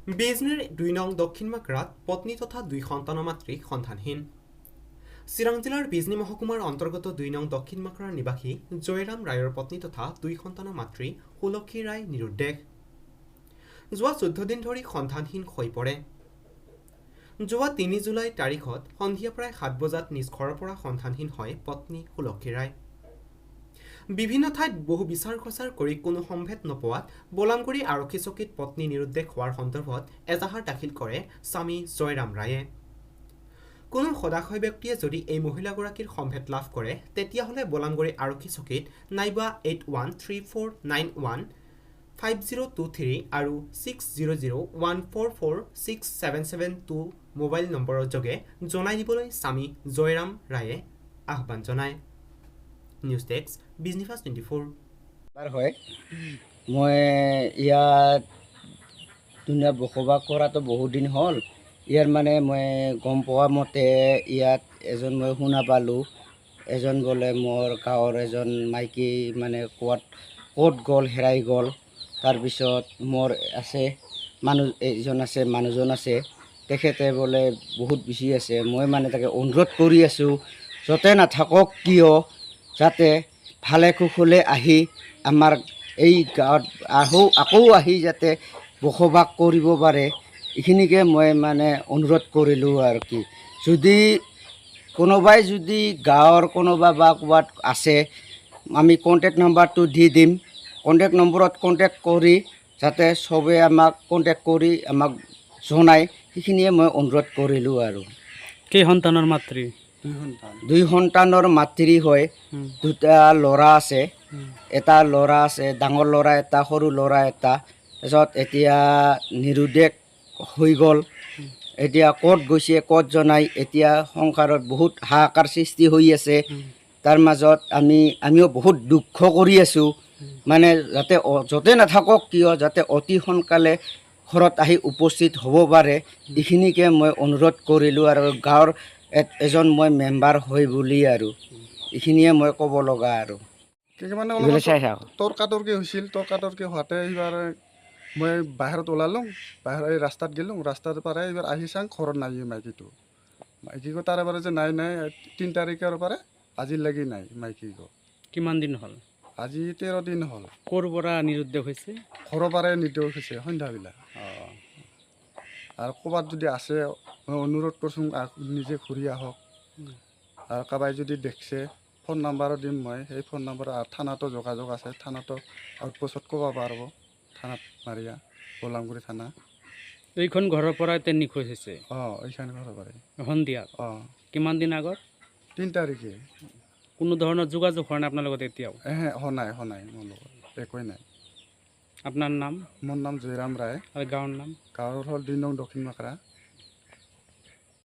বিজনীৰ ২ নং দক্ষিণ মাকৰাত পত্নী তথা ২ সন্তানৰ মাতৃ সন্তানহীন। চিৰাং জিলাৰ বিজনী মহকুমাৰ অন্তৰ্গত ২ নং দক্ষিণ মাকৰাৰ নিবাসী জয়ৰাম ৰায়ৰ পত্নী তথা ২ সন্তানৰ মাতৃ সুলক্ষী ৰায় নিৰুদ্দেশ। যোৱা ১৪ দিন ধৰি সন্তানহীন হৈ পৰে। যোৱা ৩ জুলাই তাৰিখত সন্ধিয়া প্ৰায় ৭ বজাত নিজ ঘৰৰ পৰা সন্তানহীন হয় পত্নী সুলক্ষী ৰায়। বিভিন্ন ঠাইত বহু বিচাৰ খোচাৰ কৰি কোনো সম্ভেদ নপোৱাত বলামগুৰি আৰক্ষী চকীত পত্নী নিৰুদ্দেশ হোৱাৰ সন্দৰ্ভত এজাহাৰ দাখিল কৰে স্বামী জয়ৰাম ৰায়ে। কোনো সদাশয় ব্যক্তিয়ে যদি এই মহিলাগৰাকীৰ সম্ভেদ লাভ কৰে তেতিয়াহ'লে বলামগুৰি আৰক্ষী চকীত নাইবা 8134915023 আৰু 6001446772 মোবাইল নম্বৰৰ যোগে জনাই দিবলৈ স্বামী জয়ৰাম ৰায়ে আহ্বান জনায়। News desk Bijni first 24। হয়, মই ইয়াত দুনিয়াত বসবাস কৰাটো বহুত দিন হ'ল। ইয়াৰ মানে মই গম পোৱা মতে ইয়াত এজন মই শুনা পালোঁ, এজন বোলে মোৰ গাঁৱৰ এজন মাইকী মানে ক'ত গ'ল, হেৰাই গ'ল। তাৰপিছত মোৰ আছে মানুহজন আছে, তেখেতে বোলে বহুত বিচি আছে। মই মানে তাকে অনুৰোধ কৰি আছোঁ, য'তে নাথাকক কিয় যাতে ভালে কুশলে আহি আমাৰ এই গাঁৱত আকৌ আহি যাতে বসবাস কৰিব পাৰে, এইখিনিকে মই মানে অনুৰোধ কৰিলোঁ আৰু কি। যদি কোনোবাই যদি গাঁৱৰ কোনোবা বা ক'ৰবাত আছে, আমি কণ্টেক্ট নম্বৰটো দি দিম। কণ্টেক্ট নম্বৰত কণ্টেক্ট কৰি যাতে চবে আমাক কণ্টেক্ট কৰি আমাক জনায়, সেইখিনিয়ে মই অনুৰোধ কৰিলোঁ আৰু। কেই সন্তানৰ মাতৃ? 2 সন্তানৰ মাতৃ হয়। 2টা ল'ৰা আছে, এটা ল'ৰা আছে, ডাঙৰ ল'ৰা এটা, সৰু ল'ৰা এটা। তাৰপিছত এতিয়া নিৰুদ্দেশ হৈ গ'ল। এতিয়া ক'ত গৈছে ক'ত জনাই, এতিয়া সংসাৰত বহুত হাহাকাৰ সৃষ্টি হৈ আছে। তাৰ মাজত আমিও বহুত দুখ কৰি আছোঁ। মানে যাতে য'তে নাথাকক কিয় যাতে অতি সোনকালে ঘৰত আহি উপস্থিত হ'ব পাৰে, এইখিনিকে মই অনুৰোধ কৰিলোঁ আৰু গাঁৱৰ এজন মই মেম্বাৰ হয় বুলি আৰু এইখিনিয়ে মই ক'ব লগা আৰু। তৰ্কাতৰ্কি হৈছিল, তৰ্কাতৰ্কি হোৱাতে এইবাৰ মই বাহিৰত ওলালোঁ, এই ৰাস্তাত গ'লোঁ, ৰাস্তাৰ পৰা এইবাৰ আহি চাং ঘৰত নাই মাইকীটো তাৰে পৰা যে নাই 3 তাৰিখৰ পৰা আজিলৈকে নাই মাইকীটো। কিমান দিন হ'ল? আজি 13 দিন হ'ল। ক'ৰ পৰা নিৰুদ্দেশ হৈছে? ঘৰৰ পৰাই নিৰ্দেশ হৈছে সন্ধ্যাবিলাক। আৰু ক'ৰবাত যদি আছে মই অনুৰোধ কৰিছোঁ নিজে ঘূৰি আহক। আৰু কাৰোবাই যদি দেখছে ফোন নাম্বাৰো দিম মই, সেই ফোন নম্বৰ থানাতো যোগাযোগ আছে, থানাতো আউটপোষ্টত ক'ব পাৰিব, থানাত মাৰিয়া বলামগুৰি থানা। এইখন ঘৰৰ পৰা এতিয়া নিখোজ হৈছে? এইখন ঘৰৰ পৰাই সন্ধিয়া? কিমান দিন আগত? 3 তাৰিখে। কোনো ধৰণৰ যোগাযোগ হোৱা নাই আপোনাৰ লগত এতিয়াও? হোৱা নাই মোৰ লগত একোৱেই নাই। আপোনাৰ নাম? মোৰ নাম জয়ৰাম ৰায়। আৰু গাঁৱৰ নাম? গাঁৱৰ হ'ল 2 নং দক্ষিণ মাকৰা।